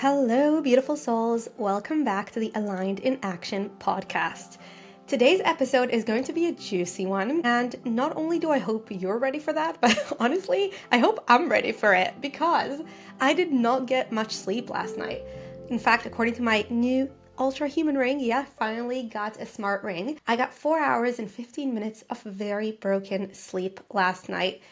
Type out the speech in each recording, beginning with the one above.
Hello, beautiful souls. Welcome back to the Aligned in Action podcast. Today's episode is going to be a juicy one, and not only do I hope you're ready for that, but honestly, I hope I'm ready for it because I did not get much sleep last night. In fact, according to my new Ultra Human ring, finally got a smart ring. I got 4 hours and 15 minutes of very broken sleep last night.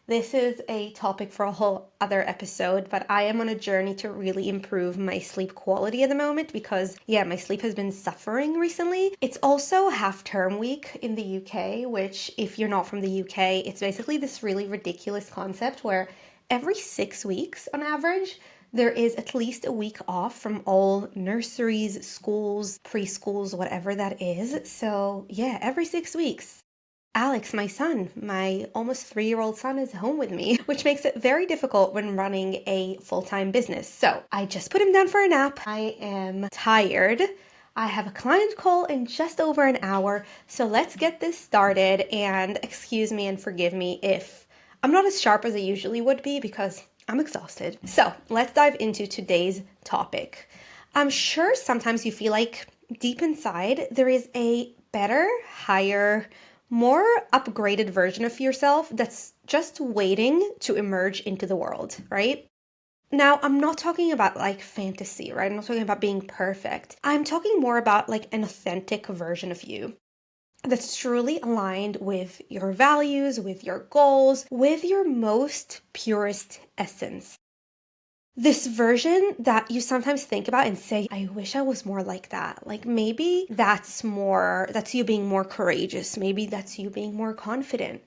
This is a topic for a whole other episode, but I am on a journey to really improve my sleep quality at the moment because, my sleep has been suffering recently. It's also half-term week in the UK, which, if you're not from the UK, it's basically this really ridiculous concept where every 6 weeks on average, there is at least a week off from all nurseries, schools, preschools, whatever that is. So, every 6 weeks. Alex, my son, my almost 3-year-old son, is home with me, which makes it very difficult when running a full-time business. So I just put him down for a nap. I am tired. I have a client call in just over an hour. So let's get this started, and excuse me and forgive me if I'm not as sharp as I usually would be because I'm exhausted. So let's dive into today's topic. I'm sure sometimes you feel like deep inside there is a better, higher, more upgraded version of yourself that's just waiting to emerge into the world, right? Now, I'm not talking about like fantasy, right? I'm not talking about being perfect. I'm talking more about like an authentic version of you that's truly aligned with your values, with your goals, with your most purest essence. This version that you sometimes think about and say, I wish I was more like that. Like maybe that's you being more courageous. Maybe that's you being more confident.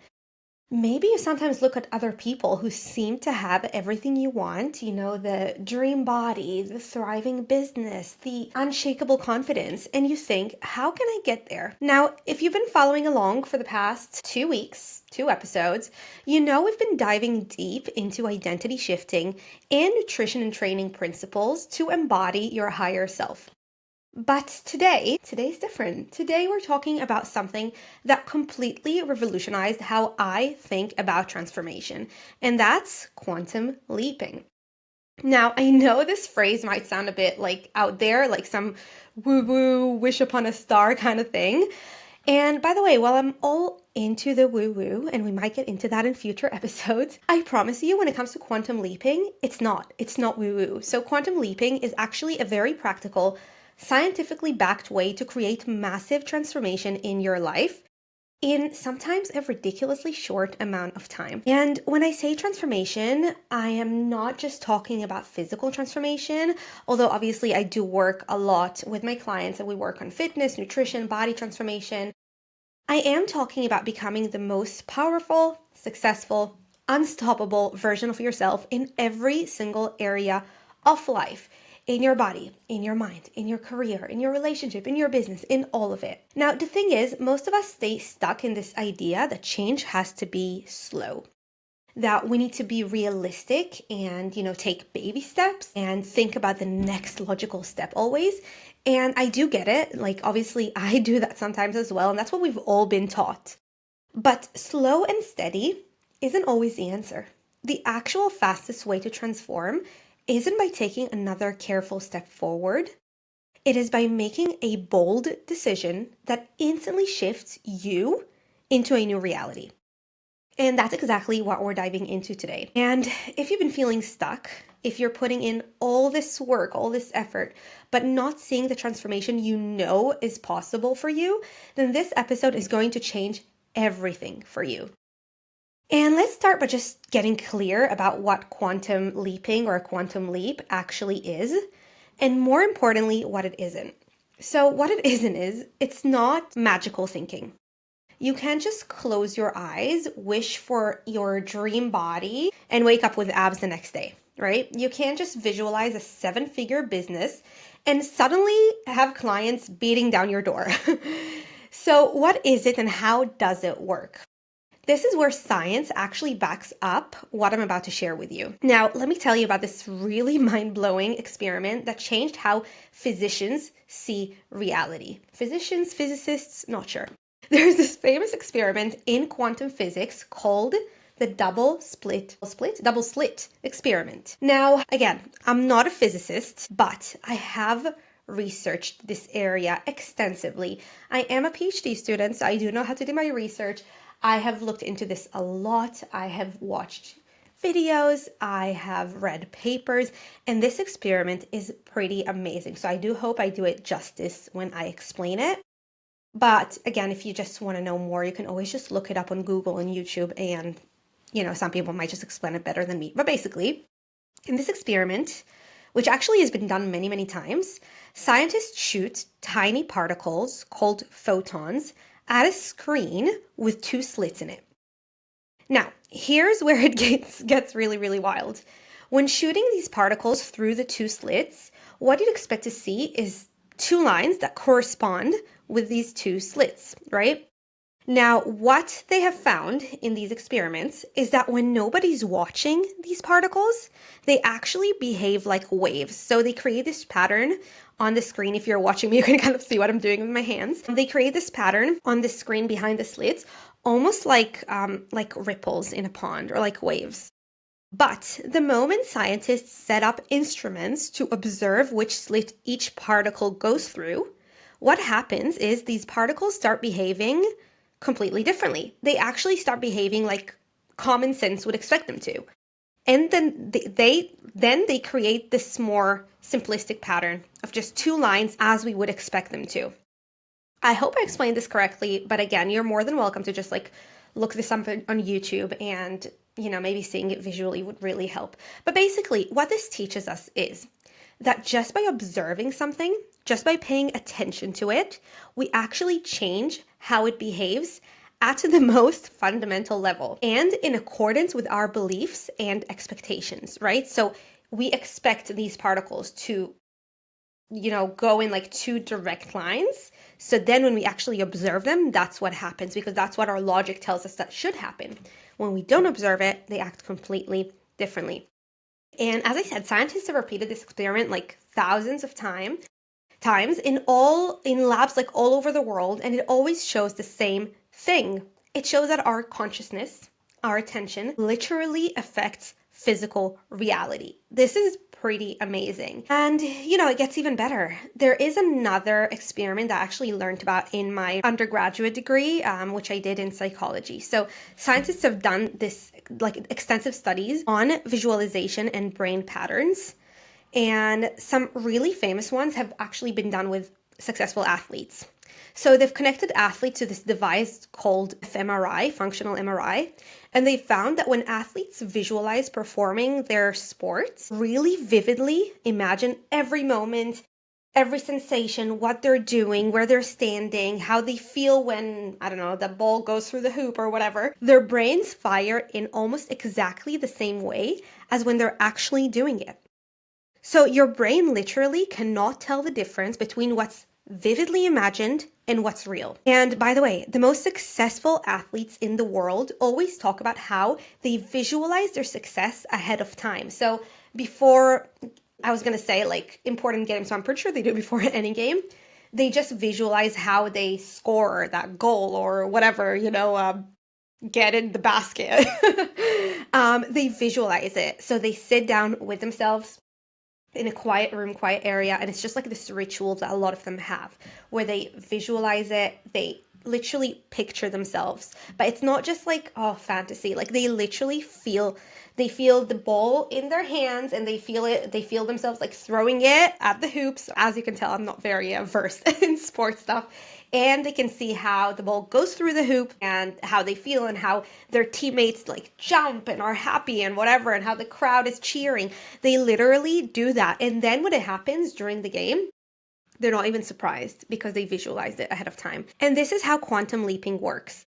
Maybe you sometimes look at other people who seem to have everything you want, the dream body, the thriving business, the unshakable confidence, and you think, how can I get there? Now, if you've been following along for the past 2 weeks, 2 episodes, we've been diving deep into identity shifting and nutrition and training principles to embody your higher self. But today's different. Today we're talking about something that completely revolutionized how I think about transformation, and that's quantum leaping. Now, I know this phrase might sound a bit like out there, like some woo-woo, wish upon a star kind of thing. And by the way, while I'm all into the woo-woo, and we might get into that in future episodes, I promise you when it comes to quantum leaping, it's not woo-woo. So quantum leaping is actually a very practical, scientifically backed way to create massive transformation in your life in sometimes a ridiculously short amount of time. And when I say transformation, I am not just talking about physical transformation, although obviously I do work a lot with my clients and we work on fitness, nutrition, body transformation. I am talking about becoming the most powerful, successful, unstoppable version of yourself in every single area of life. In your body, in your mind, in your career, in your relationship, in your business, in all of it. Now, the thing is, most of us stay stuck in this idea that change has to be slow. That we need to be realistic and, take baby steps and think about the next logical step always. And I do get it. Like, obviously, I do that sometimes as well. And that's what we've all been taught. But slow and steady isn't always the answer. The actual fastest way to transform isn't by taking another careful step forward. It is by making a bold decision that instantly shifts you into a new reality. And that's exactly what we're diving into today. And if you've been feeling stuck, if you're putting in all this work, all this effort, but not seeing the transformation you know is possible for you, then this episode is going to change everything for you. And let's start by just getting clear about what quantum leaping or a quantum leap actually is, and more importantly, what it isn't. So what it isn't is, it's not magical thinking. You can't just close your eyes, wish for your dream body, and wake up with abs the next day, right? You can't just visualize a 7-figure business and suddenly have clients beating down your door. So what is it and how does it work? This is where science actually backs up what I'm about to share with you. Now, let me tell you about this really mind-blowing experiment that changed how physicians see reality. Physicians, physicists, not sure. There's this famous experiment in quantum physics called the double slit experiment. Now, again, I'm not a physicist, but I have researched this area extensively. I am a PhD student, so I do know how to do my research. I have looked into this a lot. I have watched videos, I have read papers, and this experiment is pretty amazing. So I do hope I do it justice when I explain it. But again, if you just want to know more, you can always just look it up on Google and YouTube, and some people might just explain it better than me. But basically, in this experiment, which actually has been done many, many times, scientists shoot tiny particles called photons at a screen with two slits in it. Now, here's where it gets really, really wild. When shooting these particles through the two slits, what you'd expect to see is two lines that correspond with these two slits, right? Now, what they have found in these experiments is that when nobody's watching these particles, they actually behave like waves. So they create this pattern on the screen. If you're watching me, you can kind of see what I'm doing with my hands. They create this pattern on the screen behind the slits, almost like ripples in a pond or like waves. But the moment scientists set up instruments to observe which slit each particle goes through, what happens is these particles start behaving completely differently. They actually start behaving like common sense would expect them to. And then they create this more simplistic pattern of just two lines as we would expect them to. I hope I explained this correctly, but again, you're more than welcome to just look this up on YouTube, and maybe seeing it visually would really help. But basically, what this teaches us is that just by observing something, just by paying attention to it, we actually change how it behaves at the most fundamental level and in accordance with our beliefs and expectations, right? So we expect these particles to go in like two direct lines. So then when we actually observe them, that's what happens, because that's what our logic tells us that should happen. When we don't observe it, they act completely differently. And as I said, scientists have repeated this experiment like thousands of times in labs like all over the world, and it always shows the same thing. It shows that our consciousness, our attention, literally affects physical reality. This is pretty amazing. And it gets even better. There is another experiment that I actually learned about in my undergraduate degree, which I did in psychology. So scientists have done this extensive studies on visualization and brain patterns. And some really famous ones have actually been done with successful athletes. So they've connected athletes to this device called fMRI, functional MRI, and they found that when athletes visualize performing their sports, really vividly imagine every moment, every sensation, what they're doing, where they're standing, how they feel when, I don't know, the ball goes through the hoop or whatever, their brains fire in almost exactly the same way as when they're actually doing it. So your brain literally cannot tell the difference between what's vividly imagined and what's real. And by the way, the most successful athletes in the world always talk about how they visualize their success ahead of time. So before, I was going to say important games, so I'm pretty sure they do before any game. They just visualize how they score that goal or whatever, get in the basket. They visualize it. So they sit down with themselves in a quiet room, quiet area, and it's just like this ritual that a lot of them have where they visualize it, they literally picture themselves. But it's not just fantasy. They literally feel the ball in their hands, and they feel themselves throwing it at the hoops. As you can tell, I'm not very versed in sports stuff. And they can see how the ball goes through the hoop and how they feel and how their teammates jump and are happy and whatever, and how the crowd is cheering. They literally do that. And then when it happens during the game, they're not even surprised because they visualized it ahead of time. And this is how quantum leaping works.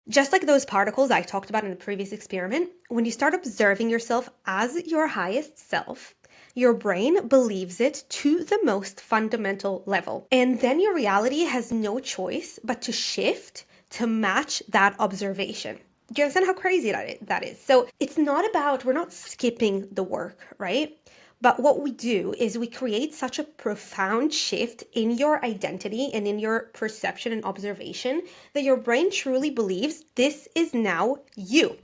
Just like those particles I talked about in the previous experiment, when you start observing yourself as your highest self, your brain believes it to the most fundamental level. And then your reality has no choice but to shift to match that observation. Do you understand how crazy that is? So it's not about, we're not skipping the work, right? But what we do is we create such a profound shift in your identity and in your perception and observation that your brain truly believes this is now you.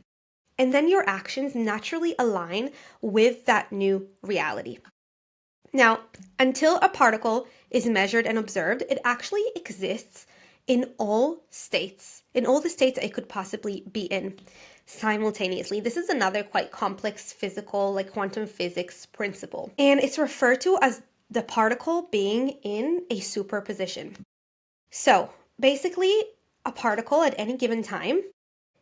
And then your actions naturally align with that new reality. Now, until a particle is measured and observed, it actually exists in all states, in all the states it could possibly be in simultaneously. This is another quite complex physical, like quantum physics principle. And it's referred to as the particle being in a superposition. So basically, a particle at any given time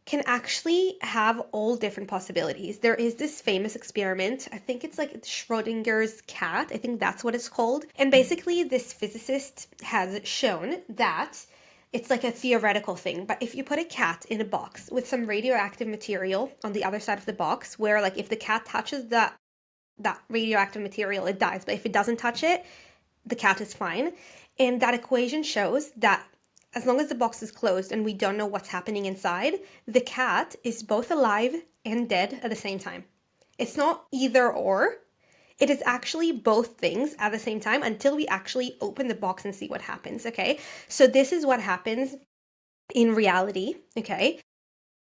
can actually have all different possibilities. There is this famous experiment, I think it's like Schrodinger's cat, I think that's what it's called. And basically, this physicist has shown that it's like a theoretical thing, but if you put a cat in a box with some radioactive material on the other side of the box, where like if the cat touches that radioactive material, it dies, but if it doesn't touch it, the cat is fine. And that equation shows that as long as the box is closed and we don't know what's happening inside, the cat is both alive and dead at the same time. It's not either or. It is actually both things at the same time until we actually open the box and see what happens, okay? So this is what happens in reality, okay?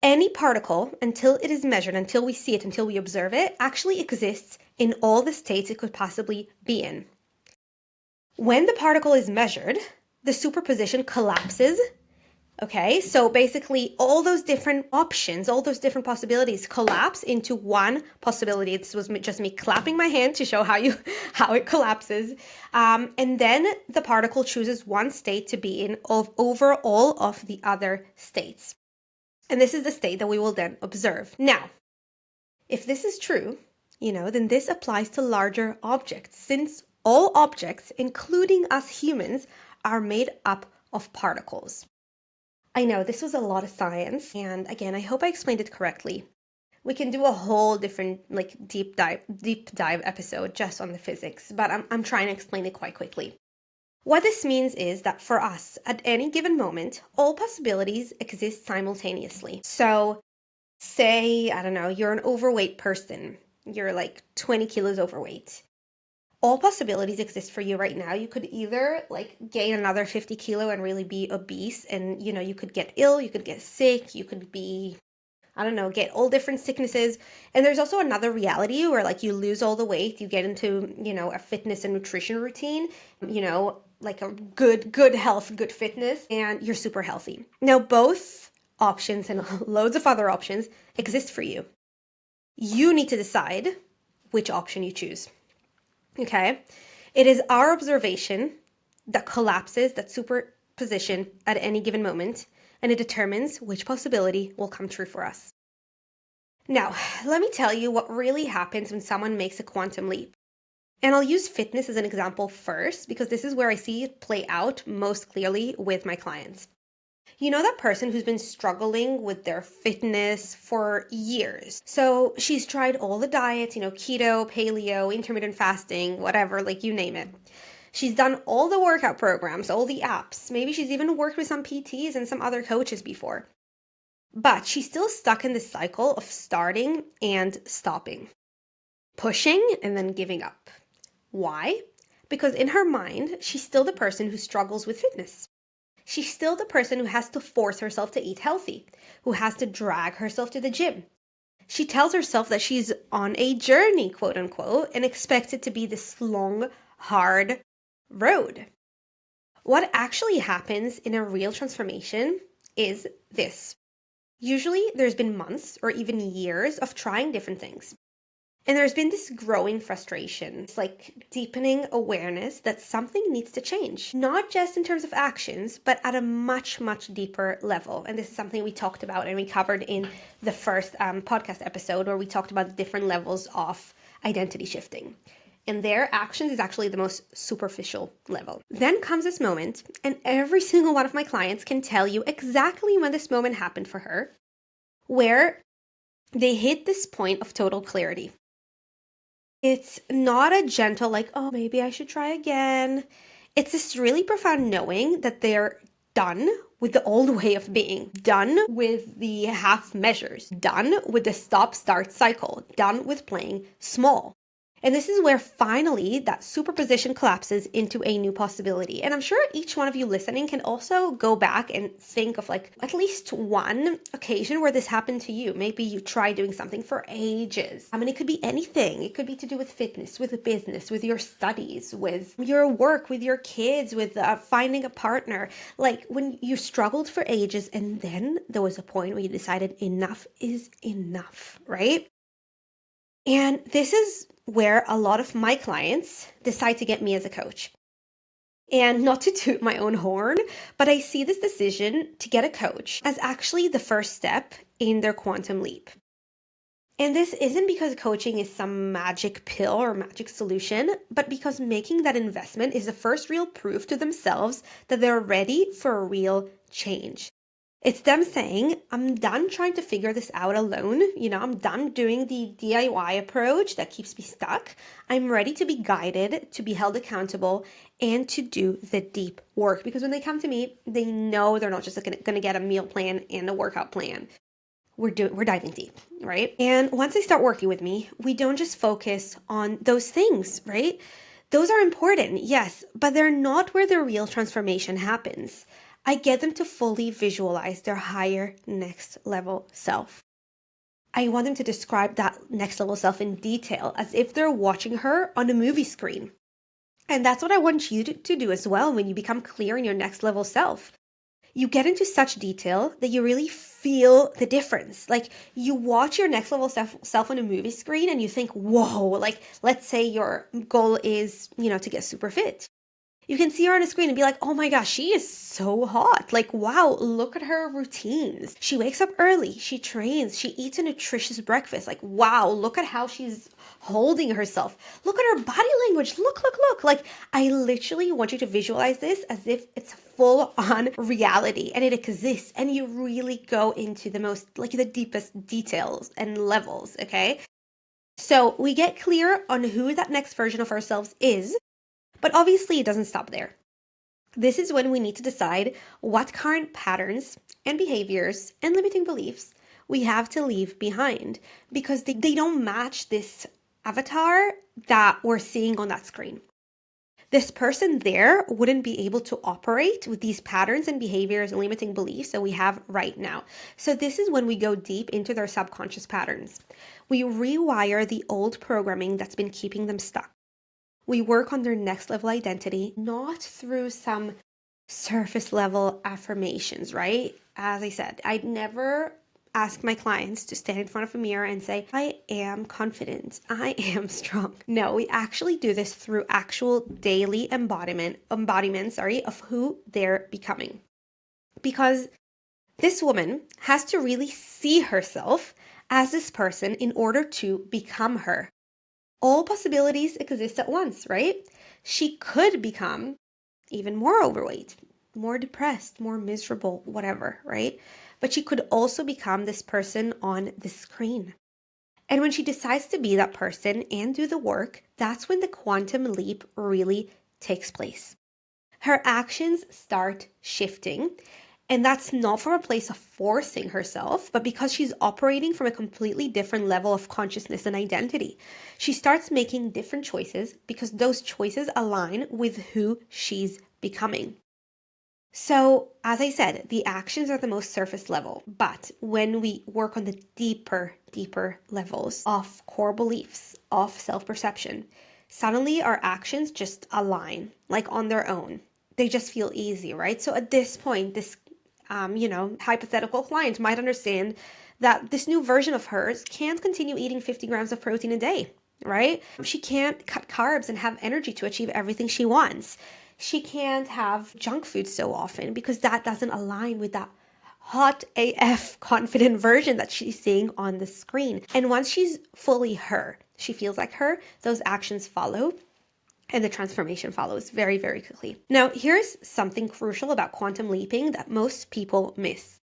Any particle, until it is measured, until we see it, until we observe it, actually exists in all the states it could possibly be in. When the particle is measured, the superposition collapses. Okay, so basically all those different options, all those different possibilities collapse into one possibility. This was just me clapping my hand to show how it collapses. And then the particle chooses one state to be in over all of the other states. And this is the state that we will then observe. Now, if this is true, then this applies to larger objects, since all objects, including us humans, are made up of particles. I know this was a lot of science, and again, I hope I explained it correctly. We can do a whole different deep dive episode just on the physics, but I'm trying to explain it quite quickly. What this means is that for us, at any given moment, all possibilities exist simultaneously. So say, I don't know, you're an overweight person. You're like 20 kilos overweight. All possibilities exist for you right now. You could either gain another 50 kilo and really be obese, and you could get ill, you could get sick, you could be, I don't know, get all different sicknesses. And there's also another reality where you lose all the weight, you get into, a fitness and nutrition routine, like a good health, good fitness, and you're super healthy. Now, both options and loads of other options exist for you. You need to decide which option you choose. Okay, it is our observation that collapses that superposition at any given moment, and it determines which possibility will come true for us. Now, let me tell you what really happens when someone makes a quantum leap. And I'll use fitness as an example first, because this is where I see it play out most clearly with my clients. You know that person who's been struggling with their fitness for years. So she's tried all the diets, keto, paleo, intermittent fasting, whatever, you name it. She's done all the workout programs, all the apps. Maybe she's even worked with some PTs and some other coaches before. But she's still stuck in this cycle of starting and stopping, pushing and then giving up. Why? Because in her mind, she's still the person who struggles with fitness. She's still the person who has to force herself to eat healthy, who has to drag herself to the gym. She tells herself that she's on a journey, quote unquote, and expects it to be this long, hard road. What actually happens in a real transformation is this. Usually there's been months or even years of trying different things. And there's been this growing frustration. It's deepening awareness that something needs to change, not just in terms of actions, but at a much, much deeper level. And this is something we talked about and we covered in the first podcast episode, where we talked about the different levels of identity shifting. And their actions is actually the most superficial level. Then comes this moment, and every single one of my clients can tell you exactly when this moment happened for her, where they hit this point of total clarity. It's not a gentle, oh, maybe I should try again. It's this really profound knowing that they're done with the old way of being, done with the half measures, done with the stop-start cycle, done with playing small. And this is where finally that superposition collapses into a new possibility. And I'm sure each one of you listening can also go back and think of like at least one occasion where this happened to you. Maybe you tried doing something for ages. I mean, it could be anything. It could be to do with fitness, with business, with your studies, with your work, with your kids, with finding a partner. Like when you struggled for ages and then there was a point where you decided enough is enough, right? And this is where a lot of my clients decide to get me as a coach. And not to toot my own horn, but I see this decision to get a coach as actually the first step in their quantum leap. And this isn't because coaching is some magic pill or magic solution, but because making that investment is the first real proof to themselves that they're ready for a real change. It's them saying, I'm done trying to figure this out alone. I'm done doing the DIY approach that keeps me stuck. I'm ready to be guided, to be held accountable, and to do the deep work. Because when they come to me, they know they're not just going to get a meal plan and a workout plan. We're diving deep, right? And once they start working with me, we don't just focus on those things, right? Those are important, yes, but they're not where the real transformation happens. I get them to fully visualize their higher next level self. I want them to describe that next level self in detail as if they're watching her on a movie screen. And that's what I want you to do as well when you become clear in your next level self. You get into such detail that you really feel the difference. Like you watch your next level self on a movie screen and you think, whoa, like let's say your goal is, to get super fit. You can see her on a screen and be like, oh my gosh, she is so hot. Like, wow, look at her routines. She wakes up early, she trains, she eats a nutritious breakfast. Like, wow, look at how she's holding herself. Look at her body language. Look. Like, I literally want you to visualize this as if it's full on reality and it exists. And you really go into the deepest details and levels, okay? So we get clear on who that next version of ourselves is. But obviously, it doesn't stop there. This is when we need to decide what current patterns and behaviors and limiting beliefs we have to leave behind because they don't match this avatar that we're seeing on that screen. This person there wouldn't be able to operate with these patterns and behaviors and limiting beliefs that we have right now. So this is when we go deep into their subconscious patterns. We rewire the old programming that's been keeping them stuck. We work on their next level identity, not through some surface level affirmations, right? As I said, I'd never ask my clients to stand in front of a mirror and say, I am confident, I am strong. No, we actually do this through actual daily embodiment, of who they're becoming. Because this woman has to really see herself as this person in order to become her. All possibilities exist at once, right? She could become even more overweight, more depressed, more miserable, whatever, right? But she could also become this person on the screen. And when she decides to be that person and do the work, that's when the quantum leap really takes place. Her actions start shifting. And that's not from a place of forcing herself, but because she's operating from a completely different level of consciousness and identity. She starts making different choices because those choices align with who she's becoming. So, as I said, the actions are the most surface level, but when we work on the deeper levels of core beliefs, of self-perception, suddenly our actions just align, like on their own. They just feel easy, right? So at this point, this hypothetical client might understand that this new version of hers can't continue eating 50 grams of protein a day, right? She can't cut carbs and have energy to achieve everything she wants. She can't have junk food so often because that doesn't align with that hot AF confident version that she's seeing on the screen. And once she's fully her, she feels like her, those actions follow. And the transformation follows very, very quickly. Now, here's something crucial about quantum leaping that most people miss.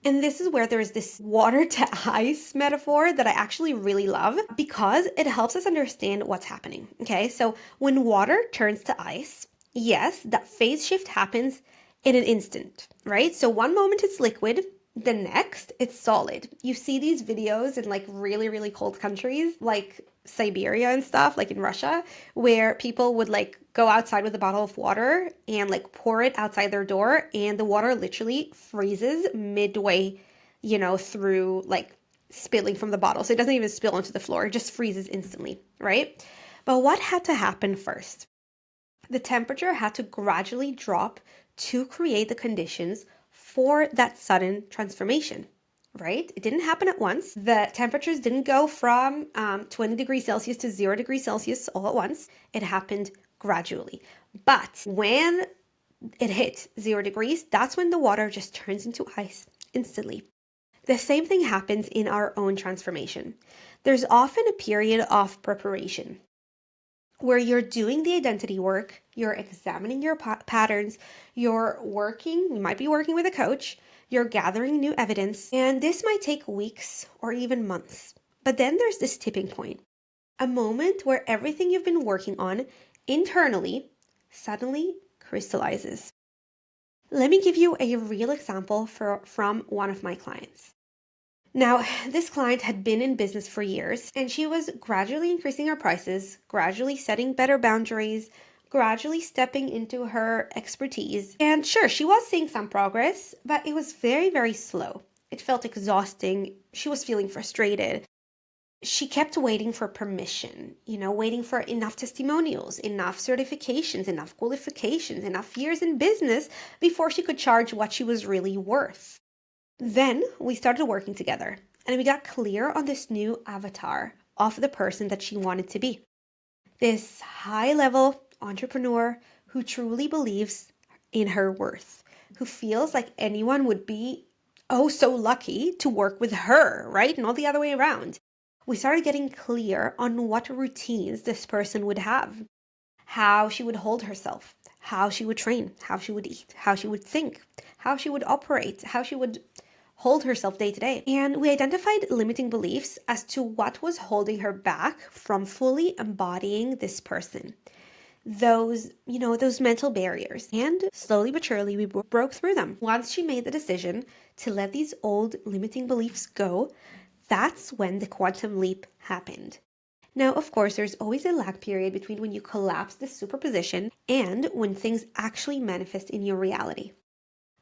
And this is where there's this water to ice metaphor that I actually really love because it helps us understand what's happening. Okay, so when water turns to ice, yes, that phase shift happens in an instant, right? So one moment it's liquid The next, it's solid. You see these videos in like really, really cold countries like Siberia and stuff, like in Russia, where people would like go outside with a bottle of water and like pour it outside their door, and the water literally freezes midway, through like spilling from the bottle. So it doesn't even spill onto the floor, it just freezes instantly, right? But what had to happen first? The temperature had to gradually drop to create the conditions for that sudden transformation, right? It didn't happen at once. The temperatures didn't go from 20 degrees Celsius to 0 degrees Celsius all at once. It happened gradually. But when it hit 0 degrees, that's when the water just turns into ice instantly. The same thing happens in our own transformation. There's often a period of preparation where you're doing the identity work, you're examining your patterns, you might be working with a coach, you're gathering new evidence, and this might take weeks or even months. But then there's this tipping point, a moment where everything you've been working on internally suddenly crystallizes. Let me give you a real example from one of my clients. Now, this client had been in business for years, and she was gradually increasing her prices, gradually setting better boundaries, gradually stepping into her expertise. And sure, she was seeing some progress, but it was very, very slow. It felt exhausting. She was feeling frustrated. She kept waiting for permission, waiting for enough testimonials, enough certifications, enough qualifications, enough years in business before she could charge what she was really worth. Then we started working together, and we got clear on this new avatar of the person that she wanted to be. This high-level entrepreneur who truly believes in her worth, who feels like anyone would be oh so lucky to work with her, right? Not the other way around. We started getting clear on what routines this person would have, how she would hold herself, how she would train, how she would eat, how she would think, how she would operate, how she would hold herself day to day. And we identified limiting beliefs as to what was holding her back from fully embodying this person. Those mental barriers. And slowly but surely, we broke through them. Once she made the decision to let these old limiting beliefs go, that's when the quantum leap happened. Now, of course, there's always a lag period between when you collapse the superposition and when things actually manifest in your reality.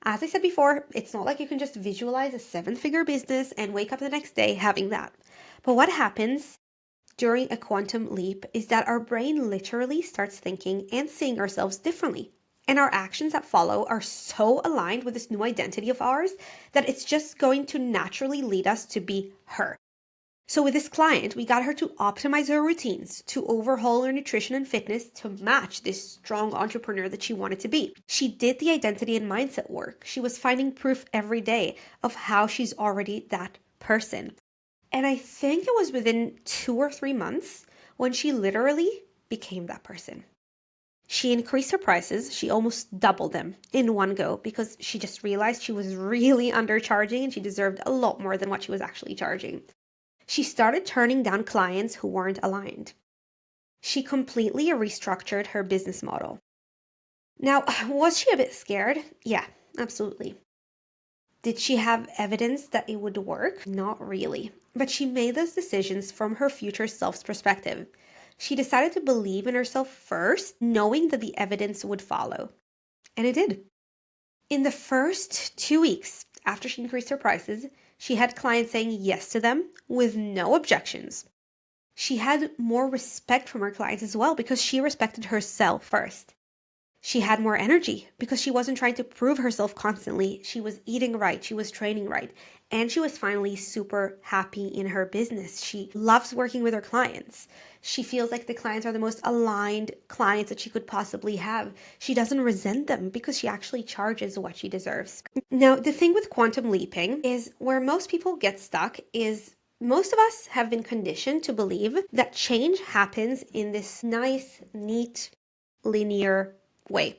As I said before, it's not like you can just visualize a 7-figure business and wake up the next day having that. But what happens during a quantum leap is that our brain literally starts thinking and seeing ourselves differently. And our actions that follow are so aligned with this new identity of ours that it's just going to naturally lead us to be her. So with this client, we got her to optimize her routines, to overhaul her nutrition and fitness to match this strong entrepreneur that she wanted to be. She did the identity and mindset work. She was finding proof every day of how she's already that person. And I think it was within 2 or 3 months when she literally became that person. She increased her prices. She almost doubled them in one go because she just realized she was really undercharging and she deserved a lot more than what she was actually charging. She started turning down clients who weren't aligned. She completely restructured her business model. Now, was she a bit scared? Yeah, absolutely. Did she have evidence that it would work? Not really. But she made those decisions from her future self's perspective. She decided to believe in herself first, knowing that the evidence would follow. And it did. In the first 2 weeks after she increased her prices, she had clients saying yes to them with no objections. She had more respect from her clients as well because she respected herself first. She had more energy because she wasn't trying to prove herself constantly. She was eating right, she was training right, and she was finally super happy in her business. She loves working with her clients. She feels like the clients are the most aligned clients that she could possibly have. She doesn't resent them because she actually charges what she deserves. Now, the thing with quantum leaping is where most people get stuck is most of us have been conditioned to believe that change happens in this nice, neat, linear way.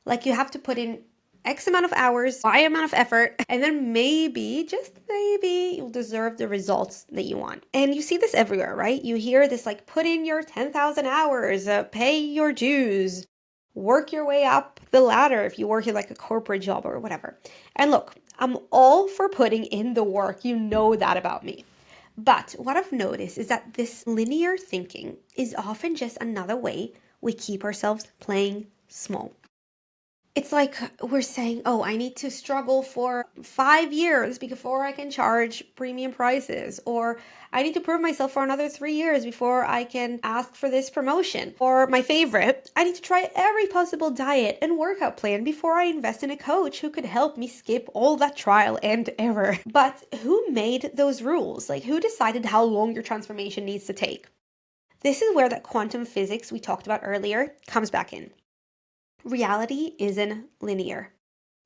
Like you have to put in X amount of hours, Y amount of effort, and then maybe, just maybe, you'll deserve the results that you want. And you see this everywhere, right? You hear this like, put in your 10,000 hours, pay your dues. work your way up the ladder if you work in like a corporate job or whatever. And look, I'm all for putting in the work. You know that about me. But what I've noticed is that this linear thinking is often just another way we keep ourselves playing small. It's like we're saying, oh, I need to struggle for 5 years before I can charge premium prices, or I need to prove myself for another 3 years before I can ask for this promotion. Or my favorite, I need to try every possible diet and workout plan before I invest in a coach who could help me skip all that trial and error. But who made those rules? Like, who decided how long your transformation needs to take? This is where that quantum physics we talked about earlier comes back in. Reality isn't linear.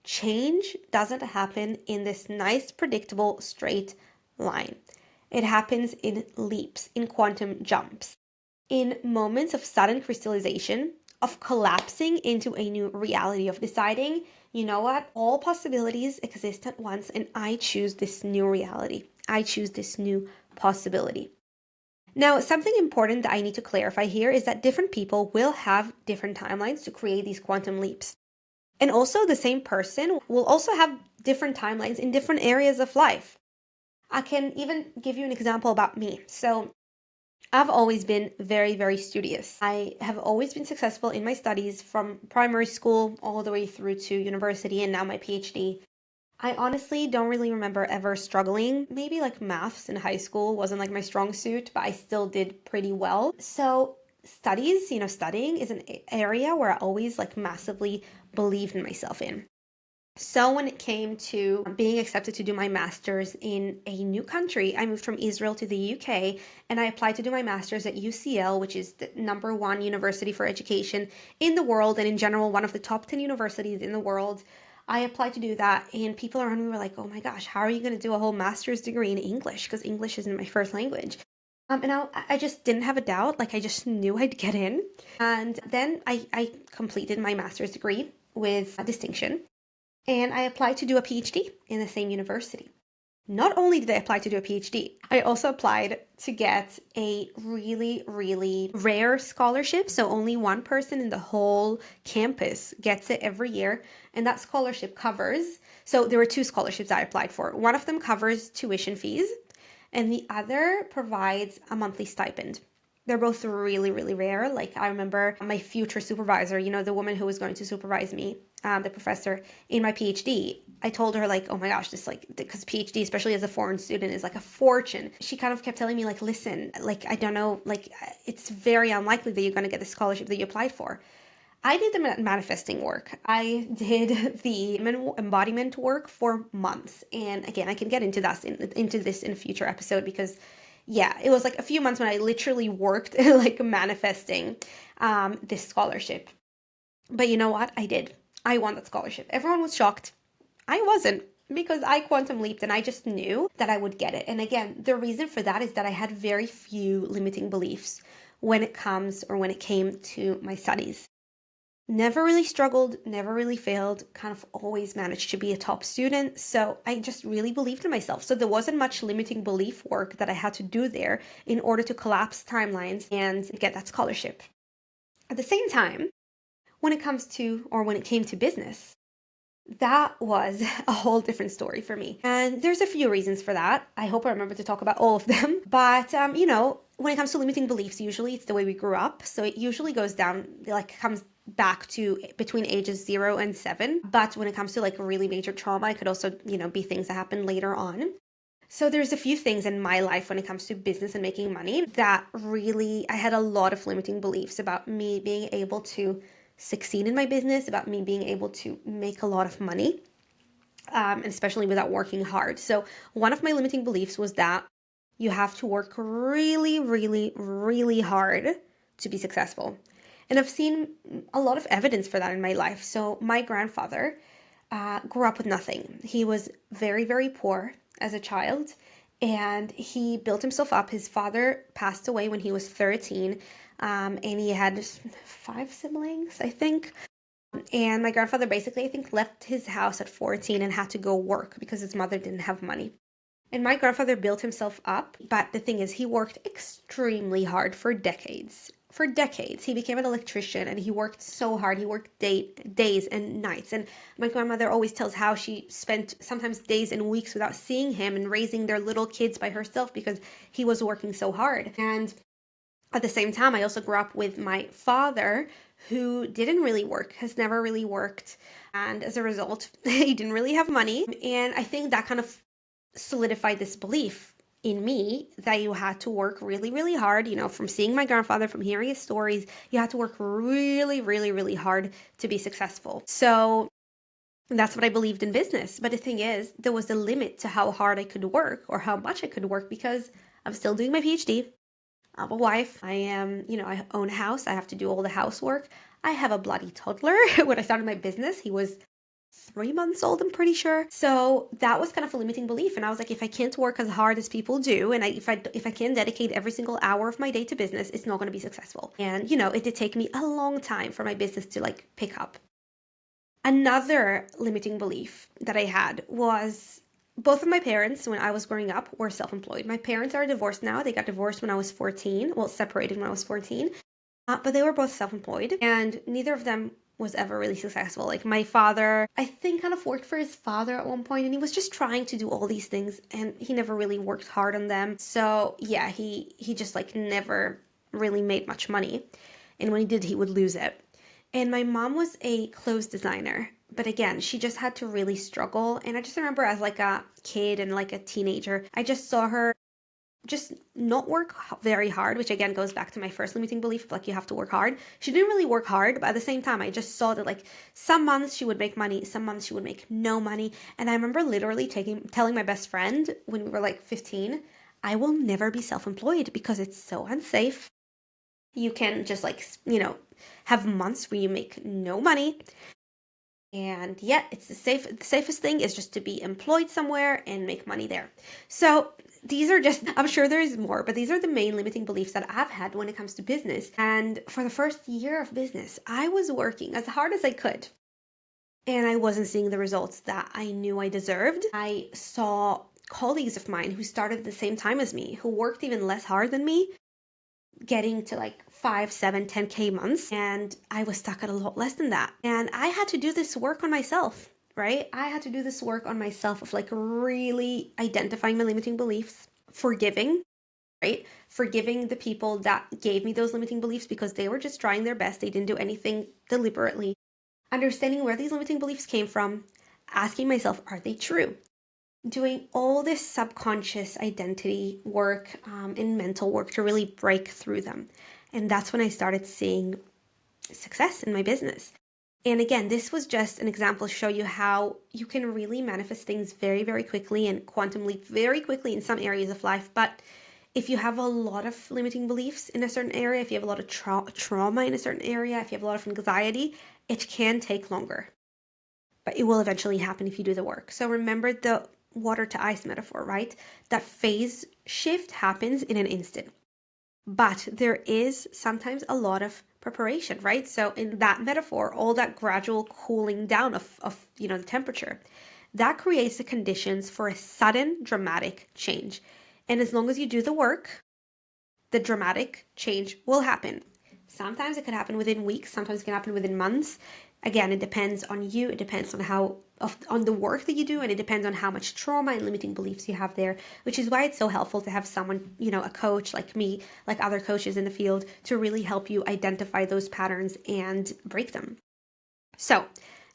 Change doesn't happen in this nice, predictable, straight line. It happens in leaps, in quantum jumps, in moments of sudden crystallization, of collapsing into a new reality, of deciding, you know what, all possibilities exist at once, and I choose this new reality. I choose this new possibility. Now, something important that I need to clarify here is that different people will have different timelines to create these quantum leaps. And also, the same person will also have different timelines in different areas of life. I can even give you an example about me. So, I've always been very, very studious. I have always been successful in my studies from primary school all the way through to university and now my PhD. I honestly don't really remember ever struggling. Maybe like maths in high school wasn't like my strong suit, but I still did pretty well. So studies, studying is an area where I always like massively believed in myself in. So when it came to being accepted to do my master's in a new country, I moved from Israel to the UK and I applied to do my master's at UCL, which is the number one university for education in the world and in general one of the top 10 universities in the world. I applied to do that and people around me were like, oh my gosh, how are you going to do a whole master's degree in English? Because English isn't my first language. And I just didn't have a doubt. Like I just knew I'd get in. And then I completed my master's degree with a distinction and I applied to do a PhD in the same university. Not only did I apply to do a PhD, I also applied to get a really, really rare scholarship. So only one person in the whole campus gets it every year. And that scholarship covers, so there were two scholarships I applied for. One of them covers tuition fees, and the other provides a monthly stipend. They're both really, really rare. Like I remember my future supervisor, the woman who was going to supervise me, the professor in my PhD. I told her like, oh my gosh, this like, because PhD, especially as a foreign student, is like a fortune. She kind of kept telling me like, listen, like, I don't know, like it's very unlikely that you're going to get the scholarship that you applied for. I did the manifesting work. I did the embodiment work for months. And again, I can get into this in a future episode because yeah, it was like a few months when I literally worked like manifesting this scholarship. But you know what? I did. I won that scholarship. Everyone was shocked. I wasn't because I quantum leaped and I just knew that I would get it. And again, the reason for that is that I had very few limiting beliefs when it came to my studies. Never really struggled, never really failed, kind of always managed to be a top student. So I just really believed in myself. So there wasn't much limiting belief work that I had to do there in order to collapse timelines and get that scholarship. At the same time, when it came to business, that was a whole different story for me. And there's a few reasons for that. I hope I remember to talk about all of them. But, when it comes to limiting beliefs, usually it's the way we grew up. So it usually goes down, like comes back to between ages 0 and 7. But when it comes to like really major trauma, it could also, be things that happen later on. So there's a few things in my life when it comes to business and making money that really, I had a lot of limiting beliefs about me being able to succeed in my business, about me being able to make a lot of money, and especially without working hard. So one of my limiting beliefs was that you have to work really, really, really hard to be successful. And I've seen a lot of evidence for that in my life. So my grandfather grew up with nothing. He was very, very poor as a child, and he built himself up. His father passed away when he was 13, and he had 5 siblings, I think. And my grandfather basically, I think, left his house at 14 and had to go work because his mother didn't have money. And my grandfather built himself up, but the thing is, he worked extremely hard for decades for decades. He became an electrician and he worked so hard. He worked days and nights. And my grandmother always tells how she spent sometimes days and weeks without seeing him and raising their little kids by herself because he was working so hard. And at the same time, I also grew up with my father who didn't really work, has never really worked. And as a result, he didn't really have money. And I think that kind of solidified this belief in me that you had to work really, really hard. From seeing my grandfather, from hearing his stories, you had to work really, really, really hard to be successful. So that's what I believed in business. But the thing is, there was a limit to how hard I could work or how much I could work because I'm still doing my PhD. I'm a wife. I own a house. I have to do all the housework. I have a bloody toddler. When I started my business, he was 3 months old, I'm pretty sure. So that was kind of a limiting belief. And I was like, if I can't work as hard as people do, and if I can't dedicate every single hour of my day to business, it's not going to be successful. And, it did take me a long time for my business to pick up. Another limiting belief that I had was both of my parents, when I was growing up, were self-employed. My parents are divorced now. They got divorced when I was 14. Well, separated when I was 14. But they were both self-employed, and neither of them was ever really successful. Like my father, I think, kind of worked for his father at one point, and he was just trying to do all these things, and he never really worked hard on them. So yeah, he just never really made much money, and when he did, he would lose it. And my mom was a clothes designer, but again, she just had to really struggle. And I just remember as a kid and a teenager, I just saw her just not work very hard, which again goes back to my first limiting belief, you have to work hard. She didn't really work hard, but at the same time, I just saw that some months she would make money, some months she would make no money. And I remember literally telling my best friend when we were 15, I will never be self-employed because it's so unsafe. You can just have months where you make no money. And yeah, it's the safest thing is just to be employed somewhere and make money there. So these are just, I'm sure there's more, but these are the main limiting beliefs that I've had when it comes to business. And for the first year of business, I was working as hard as I could. And I wasn't seeing the results that I knew I deserved. I saw colleagues of mine who started at the same time as me, who worked even less hard than me, getting to 5, 7, 10K months, and I was stuck at a lot less than that. And I had to do this work on myself, right? I had to do this work on myself of really identifying my limiting beliefs, forgiving, right? Forgiving the people that gave me those limiting beliefs because they were just trying their best. They didn't do anything deliberately. Understanding where these limiting beliefs came from, asking myself, are they true? Doing all this subconscious identity work and mental work to really break through them. And that's when I started seeing success in my business. And again, this was just an example to show you how you can really manifest things very, very quickly and quantum leap very quickly in some areas of life. But if you have a lot of limiting beliefs in a certain area, if you have a lot of trauma in a certain area, if you have a lot of anxiety, it can take longer. But it will eventually happen if you do the work. So remember the water to ice metaphor, right? That phase shift happens in an instant. But there is sometimes a lot of preparation, right? So in that metaphor, all that gradual cooling down of the temperature, that creates the conditions for a sudden dramatic change. And as long as you do the work, the dramatic change will happen. Sometimes it can happen within weeks, sometimes it can happen within months. Again, it depends on you, it depends on the work that you do, and it depends on how much trauma and limiting beliefs you have there, which is why it's so helpful to have someone, a coach like me, like other coaches in the field, to really help you identify those patterns and break them. So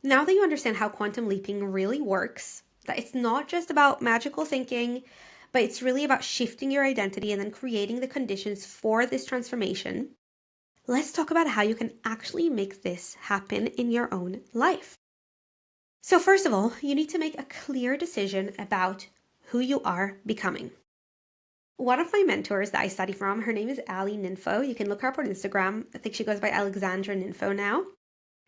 now that you understand how quantum leaping really works, that it's not just about magical thinking, but it's really about shifting your identity and then creating the conditions for this transformation, let's talk about how you can actually make this happen in your own life. So first of all, you need to make a clear decision about who you are becoming. One of my mentors that I study from, her name is Ali Ninfo. You can look her up on Instagram. I think she goes by Alexandra Ninfo now.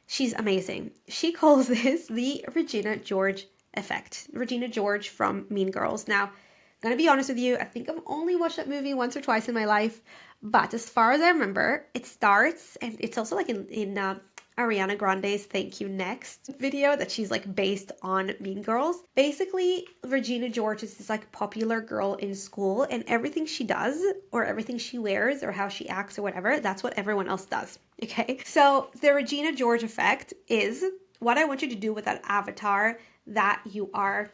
She's amazing. She calls this the Regina George effect. Regina George from Mean Girls. Now, I'm going to be honest with you, I think I've only watched that movie once or twice in my life. But as far as I remember, it starts, and it's also in Ariana Grande's Thank You Next video that she's like based on Mean Girls. Basically, Regina George is this like popular girl in school, and everything she does or everything she wears or how she acts or whatever, that's what everyone else does. Okay? So the Regina George effect is what I want you to do with that avatar that you are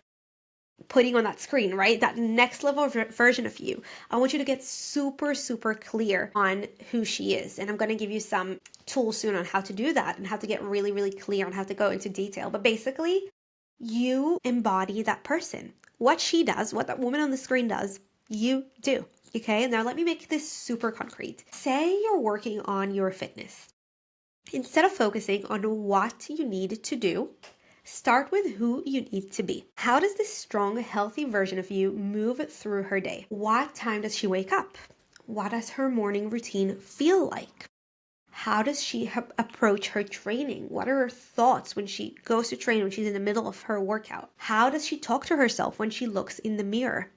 putting on that screen, right? That next level version of you. I want you to get super, super clear on who she is. And I'm going to give you some tools soon on how to do that and how to get really, really clear on how to go into detail. But basically, you embody that person. What she does, what that woman on the screen does, you do. Okay, now let me make this super concrete. Say you're working on your fitness. Instead of focusing on what you need to do, start with who you need to be. How does this strong, healthy version of you move through her day? What time does she wake up? What does her morning routine feel like? How does she approach her training? What are her thoughts when she goes to train, when she's in the middle of her workout? How does she talk to herself when she looks in the mirror?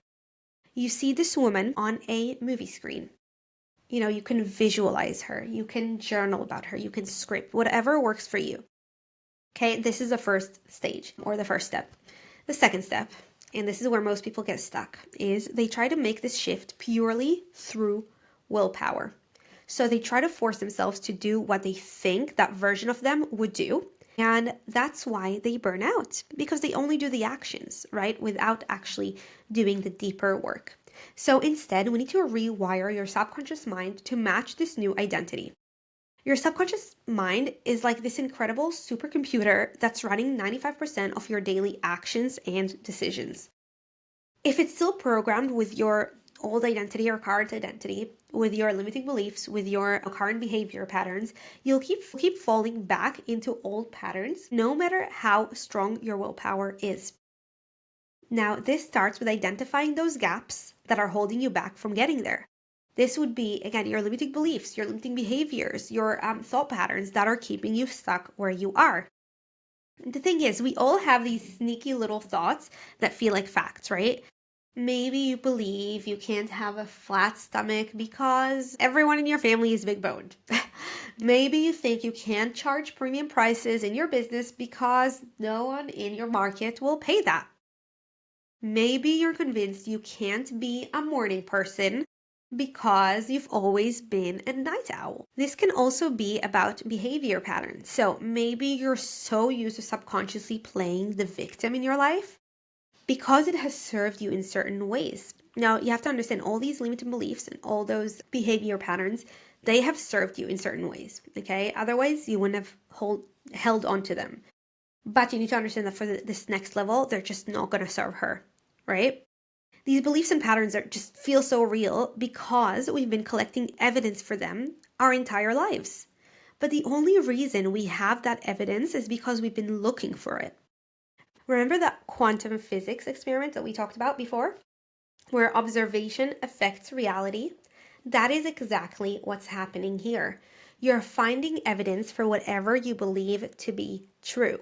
You see this woman on a movie screen. You know, you can visualize her, you can journal about her, you can script, whatever works for you. Okay, this is the first stage or the first step. The second step, and this is where most people get stuck, is they try to make this shift purely through willpower. So they try to force themselves to do what they think that version of them would do. And that's why they burn out, because they only do the actions, right? Without actually doing the deeper work. So instead, we need to rewire your subconscious mind to match this new identity. Your subconscious mind is like this incredible supercomputer that's running 95% of your daily actions and decisions. If it's still programmed with your old identity or current identity, with your limiting beliefs, with your current behavior patterns, you'll keep falling back into old patterns no matter how strong your willpower is. Now, this starts with identifying those gaps that are holding you back from getting there. This would be, again, your limiting beliefs, your limiting behaviors, your thought patterns that are keeping you stuck where you are. The thing is, we all have these sneaky little thoughts that feel like facts, right? Maybe you believe you can't have a flat stomach because everyone in your family is big boned. Maybe you think you can't charge premium prices in your business because no one in your market will pay that. Maybe you're convinced you can't be a morning person because you've always been a night owl. This can also be about behavior patterns. So maybe you're so used to subconsciously playing the victim in your life because it has served you in certain ways. Now, you have to understand all these limiting beliefs and all those behavior patterns, they have served you in certain ways, okay? Otherwise, you wouldn't have held on to them. But you need to understand that for this next level, they're just not going to serve her, right? These beliefs and patterns just feel so real because we've been collecting evidence for them our entire lives. But the only reason we have that evidence is because we've been looking for it. Remember that quantum physics experiment that we talked about before, where observation affects reality? That is exactly what's happening here. You're finding evidence for whatever you believe to be true.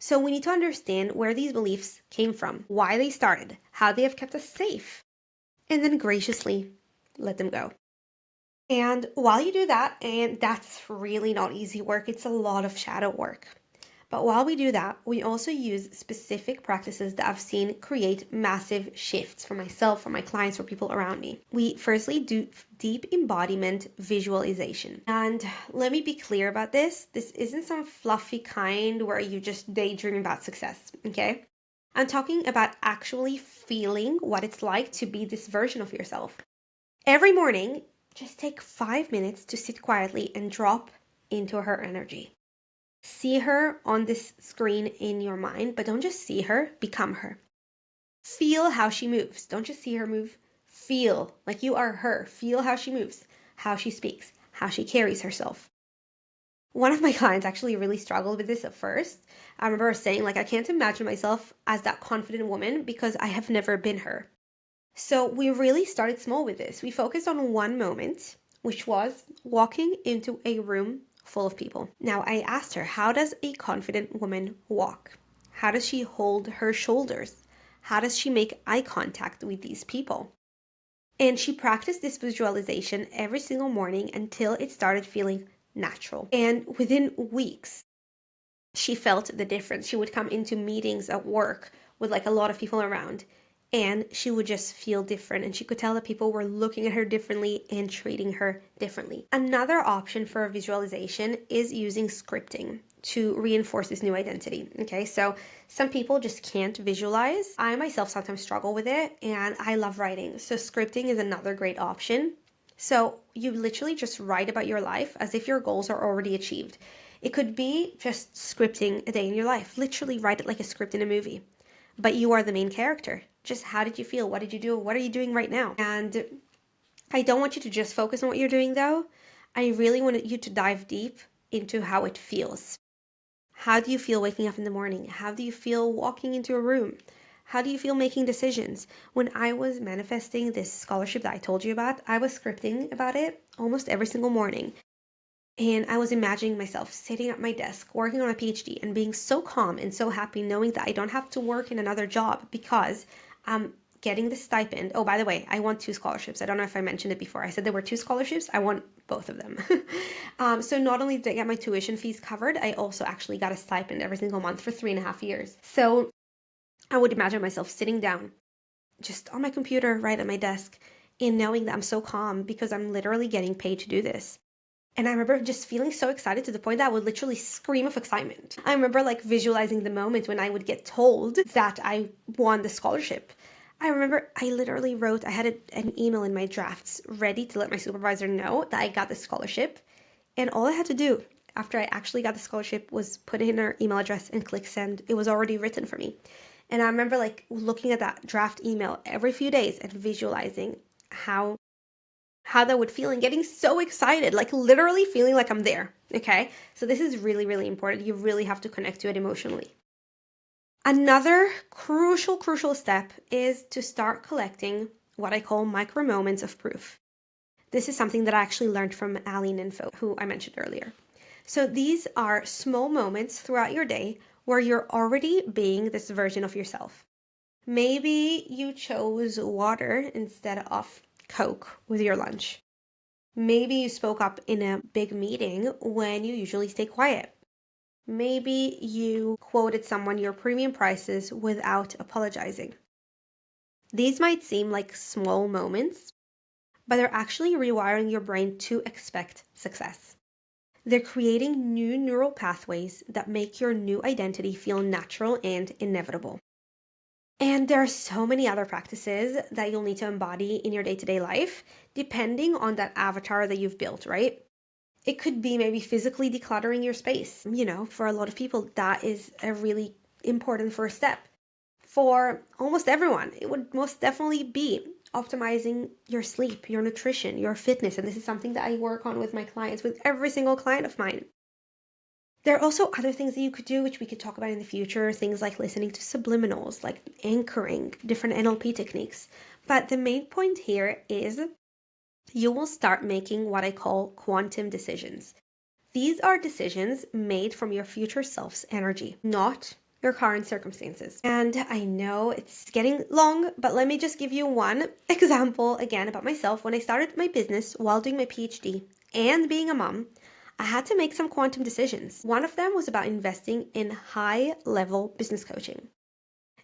So we need to understand where these beliefs came from, why they started, how they have kept us safe, and then graciously let them go. And while you do that, and that's really not easy work, it's a lot of shadow work. But while we do that, we also use specific practices that I've seen create massive shifts for myself, for my clients, for people around me. We firstly do deep embodiment visualization. And let me be clear about this. This isn't some fluffy kind where you just daydream about success, okay? I'm talking about actually feeling what it's like to be this version of yourself. Every morning, just take 5 minutes to sit quietly and drop into her energy. See her on this screen in your mind, but don't just see her, become her. Feel how she moves. Don't just see her move. Feel like you are her. Feel how she moves, how she speaks, how she carries herself. One of my clients actually really struggled with this at first. I remember her saying, like, I can't imagine myself as that confident woman because I have never been her. So we really started small with this. We focused on one moment, which was walking into a room full of people. Now, I asked her, how does a confident woman walk? How does she hold her shoulders? How does she make eye contact with these people? And she practiced this visualization every single morning until it started feeling natural. And within weeks, she felt the difference. She would come into meetings at work with like a lot of people around, and she would just feel different, and she could tell that people were looking at her differently and treating her differently. Another option for visualization is using scripting to reinforce this new identity. Okay, so some people just can't visualize. I myself sometimes struggle with it, and I love writing, so scripting is another great option. So you literally just write about your life as if your goals are already achieved. It could be just scripting a day in your life. Literally write it like a script in a movie. But you are the main character. Just how did you feel? What did you do? What are you doing right now? And I don't want you to just focus on what you're doing though. I really want you to dive deep into how it feels. How do you feel waking up in the morning? How do you feel walking into a room? How do you feel making decisions? When I was manifesting this scholarship that I told you about, I was scripting about it almost every single morning. And I was imagining myself sitting at my desk, working on a PhD, and being so calm and so happy knowing that I don't have to work in another job because I'm getting the stipend. Oh, by the way, I won 2 scholarships. I don't know if I mentioned it before. I said there were 2 scholarships. I won both of them. So not only did I get my tuition fees covered, I also actually got a stipend every single month for 3.5 years. So I would imagine myself sitting down just on my computer right at my desk and knowing that I'm so calm because I'm literally getting paid to do this. And I remember just feeling so excited to the point that I would literally scream of excitement. I remember like visualizing the moment when I would get told that I won the scholarship. I remember I literally wrote, I had an email in my drafts ready to let my supervisor know that I got the scholarship. And all I had to do after I actually got the scholarship was put in her email address and click send. It was already written for me. And I remember like looking at that draft email every few days and visualizing how that would feel and getting so excited, like literally feeling like I'm there. Okay, so this is really, really important. You really have to connect to it emotionally. Another crucial step is to start collecting what I call micro moments of proof. This is something that I actually learned from Ali Ninfo, who I mentioned earlier. So these are small moments throughout your day where you're already being this version of yourself. Maybe you chose water instead of Coke with your lunch. Maybe you spoke up in a big meeting when you usually stay quiet. Maybe you quoted someone your premium prices without apologizing. These might seem like small moments, but they're actually rewiring your brain to expect success. They're creating new neural pathways that make your new identity feel natural and inevitable. And there are so many other practices that you'll need to embody in your day-to-day life, depending on that avatar that you've built, right? It could be maybe physically decluttering your space. For a lot of people, that is a really important first step. For almost everyone, it would most definitely be optimizing your sleep, your nutrition, your fitness. And this is something that I work on with my clients, with every single client of mine. There are also other things that you could do, which we could talk about in the future, things like listening to subliminals, like anchoring, different NLP techniques. But the main point here is you will start making what I call quantum decisions. These are decisions made from your future self's energy, not your current circumstances. And I know it's getting long, but let me just give you one example again about myself. When I started my business while doing my PhD and being a mom, I had to make some quantum decisions. One of them was about investing in high-level business coaching.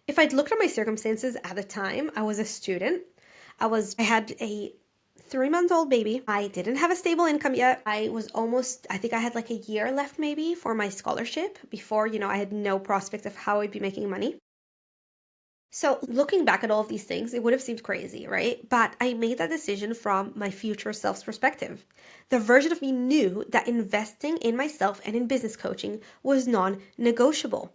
If I'd looked at my circumstances at the time, I was a student. I had a 3-month-old baby. I didn't have a stable income yet. I think I had like a year left maybe for my scholarship before, I had no prospect of how I'd be making money. So looking back at all of these things, it would have seemed crazy, right? But I made that decision from my future self's perspective. The version of me knew that investing in myself and in business coaching was non-negotiable.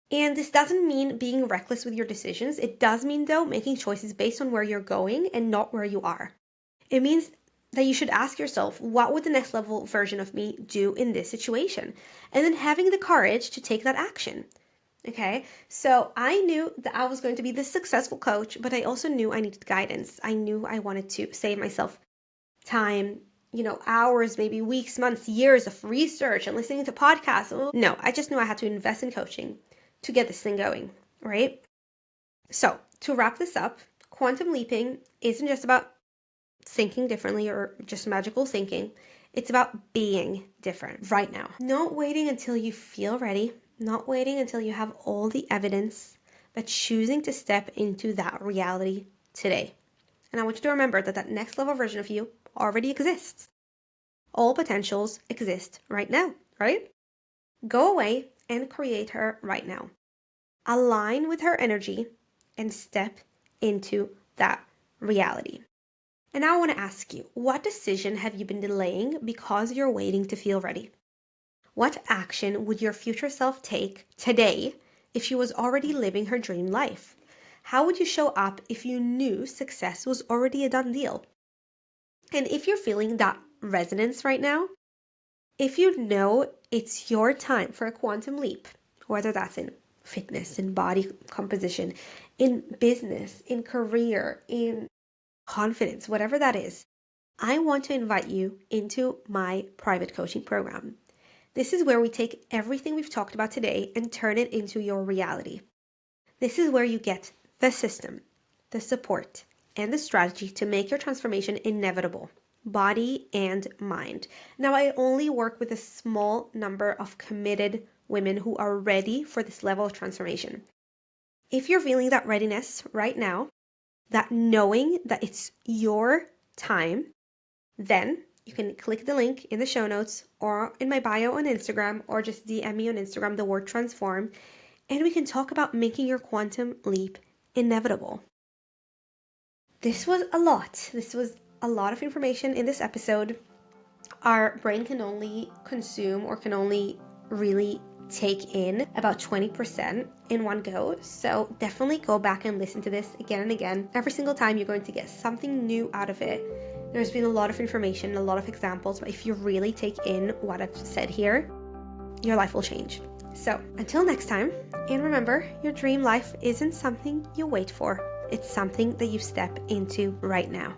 And this doesn't mean being reckless with your decisions. It does mean, though, making choices based on where you're going and not where you are. It means that you should ask yourself, what would the next level version of me do in this situation? And then having the courage to take that action. Okay, so I knew that I was going to be this successful coach, but I also knew I needed guidance. I knew I wanted to save myself time, hours, maybe weeks, months, years of research and listening to podcasts. No, I just knew I had to invest in coaching to get this thing going, right? So to wrap this up, quantum leaping isn't just about thinking differently or just magical thinking. It's about being different right now. Not waiting until you feel ready, not waiting until you have all the evidence, but choosing to step into that reality today. And I want you to remember that that next level version of you already exists. All potentials exist right now, right? Go away and create her right now. Align with her energy and step into that reality. And now I want to ask you, what decision have you been delaying because you're waiting to feel ready? What action would your future self take today if she was already living her dream life? How would you show up if you knew success was already a done deal? And if you're feeling that resonance right now, if you know it's your time for a quantum leap, whether that's in fitness, in body composition, in business, in career, in confidence, whatever that is, I want to invite you into my private coaching program. This is where we take everything we've talked about today and turn it into your reality. This is where you get the system, the support, and the strategy to make your transformation inevitable, body and mind. Now, I only work with a small number of committed women who are ready for this level of transformation. If you're feeling that readiness right now, that knowing that it's your time, then you can click the link in the show notes or in my bio on Instagram, or just DM me on Instagram, the word transform, and we can talk about making your quantum leap inevitable. This was a lot. This was a lot of information in this episode. Our brain can only consume or can only really take in about 20% in one go. So definitely go back and listen to this again and again. Every single time you're going to get something new out of it. There's been a lot of information, a lot of examples, but if you really take in what I've said here, your life will change. So until next time, and remember, your dream life isn't something you wait for. It's something that you step into right now.